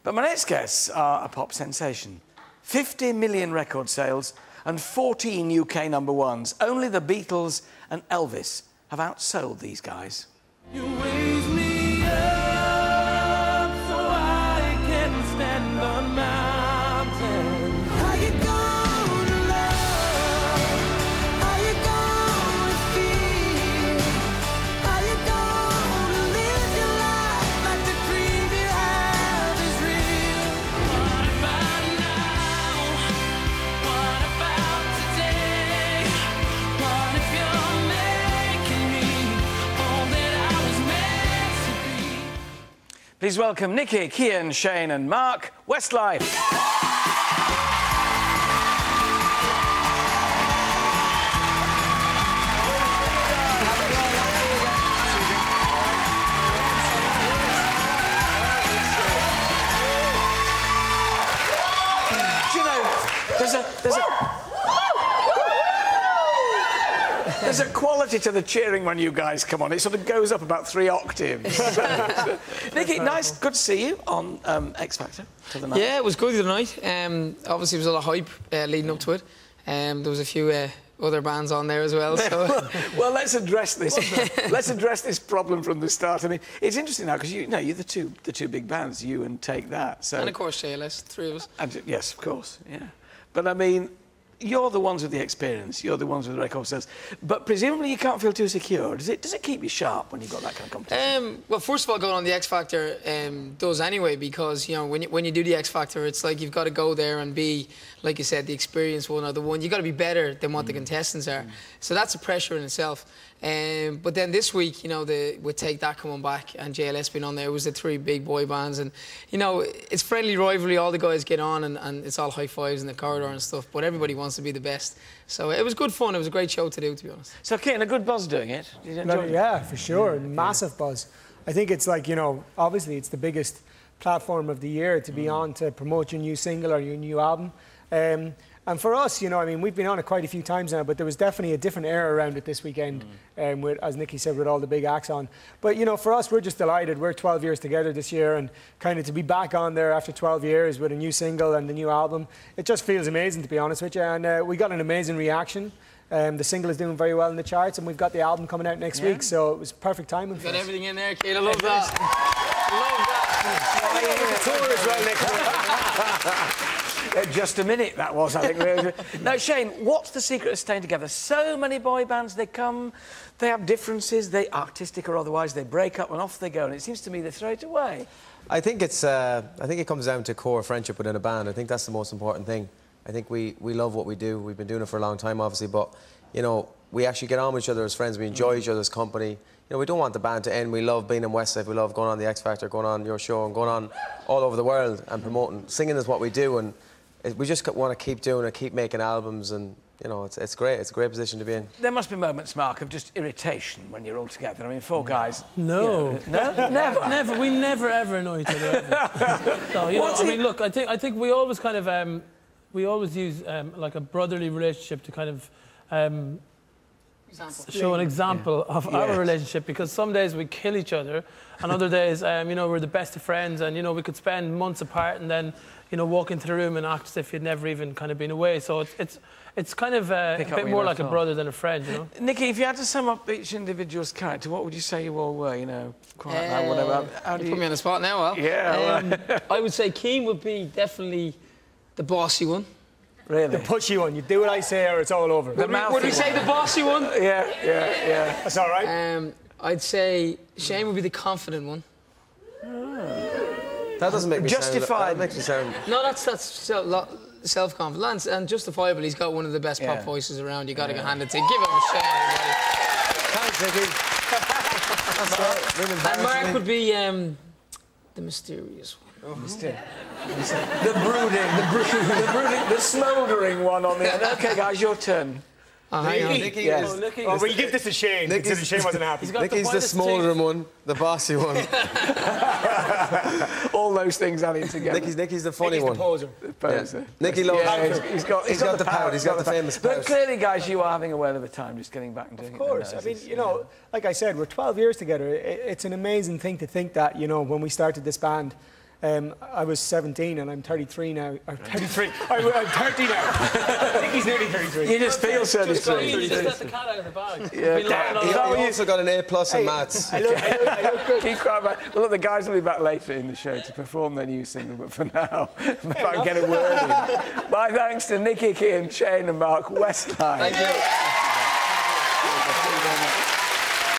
But my next guests are a pop sensation. 50 million record sales and 14 UK #1s. Only the Beatles and Elvis have outsold these guys. You raise me up so I can stand on mountains. How you gonna love? How you gonna feel? How you gonna live your life like the dream you have is real? What about now? What about today? What if you're making me all that I was meant to be? Please welcome Nicky, Kian, Shane and Mark, Westlife. Do you know, there's a quality to the cheering when you guys come on. It sort of goes up about 3 octaves. Nicky, nice, good to see you on X Factor. Yeah, it was good the other night. Obviously, there was a lot of hype leading up to it. There was a few other bands on there as well. So. Well, let's address this. Let's address this problem from the start. I mean, it's interesting now because you're the two big bands, you and Take That. So. And of course, JLS, 3 of us. And, yes, of course, yeah. But I mean, you're the ones with the experience. You're the ones with the record sales. But presumably, you can't feel too secure. Does it keep you sharp when you've got that kind of competition? Well, first of all, going on the X Factor does anyway, because you know when you do the X Factor, it's like you've got to go there and be, like you said, the experienced one or the one. You've got to be better than what the contestants are. So that's a pressure in itself. But then this week, you know, with Take That coming back and JLS being on there, it was the 3 big boy bands, and you know, it's friendly rivalry. All the guys get on, and it's all high fives in the corridor and stuff. But everybody wants to be the best. So it was good fun. It was a great show to do, to be honest. So, Kian, a good buzz doing it. Did you enjoy it? Yeah, for sure. Massive buzz. I think it's like, you know, obviously it's the biggest platform of the year to be on to promote your new single or your new album. And for us, you know, I mean, we've been on it quite a few times now, but there was definitely a different era around it this weekend, with, as Nicky said, with all the big acts on. But, you know, for us, we're just delighted. We're 12 years together this year, and kind of to be back on there after 12 years with a new single and the new album, it just feels amazing, to be honest with you. And we got an amazing reaction. The single is doing very well in the charts, and we've got the album coming out next week, so it was perfect timing for us. Got everything in there, Kate. I love that. Love that. Just a minute, that was, I think. Now, Shane, what's the secret of staying together? So many boy bands, they come, they have differences, they artistic or otherwise, they break up and off they go, and it seems to me they throw it away. I think it comes down to core friendship within a band. I think that's the most important thing. I think we love what we do. We've been doing it for a long time, obviously, but, you know, we actually get on with each other as friends. We enjoy each other's company. You know, we don't want the band to end. We love being in Westlife. We love going on the X Factor, going on your show, and going on all over the world and promoting. Singing is what we do, and we just want to keep doing it, keep making albums, and, you know, it's great. It's a great position to be in. There must be moments, Mark, of just irritation when you're all together. I mean, 4 guys... No. You know, no? Never? Never. We never, ever annoy each other, ever. No, you know, I mean, look, I think we always kind of... we always use, like, a brotherly relationship to kind of... show an example of our relationship, because some days we kill each other and other days, you know, we're the best of friends, and, you know, we could spend months apart and then, you know, walk into the room and act as if you'd never even kind of been away. So it's kind of a bit more like a brother than a friend, you know. Nicky, if you had to sum up each individual's character, what would you say you all were, you know? Quiet, whatever. How do you put me on the spot now, Al. Yeah. I would say Kian would be definitely the bossy one. Really? The pushy one. You do what I say or it's all over. Would we say the bossy one? Yeah. That's all right. I'd say Shane would be the confident one. That doesn't make me justified. That makes me sound... No, that's self-confidence and justifiable. He's got one of the best pop voices around. You got to hand it to him. Give him a shout, everybody. Thanks, Nicky. That's right. And Mark would be the mysterious one. Oh, the brooding, the smouldering one on the end. OK, guys, your turn. Nicky, yes. Nicky well, you give this to Shane. Shane wasn't happy. Nicky's the smouldering one, the bossy one. All those things adding together. Nicky the funny one. The poser. Yeah. Nicky loves he's got the pout. He's got the famous pout. But clearly, guys, you are having a whale of a time just getting back and doing it. Of course. I mean, you know, like I said, we're 12 years together. It's an amazing thing to think that, you know, when we started this band, I was 17 and I'm 33 now. Or 33. I'm 30 now. I think he's nearly 33. You just feel so disgraced. You just let the cat out of the bag. Yeah. He also got an A+ in maths. I look good. Keep quiet, man. Well, look, the guys will be back later in the show to perform their new single, but for now, if I can get a word in. My thanks to Nicky, Kian, Shane and Mark, Westlife. Thank you.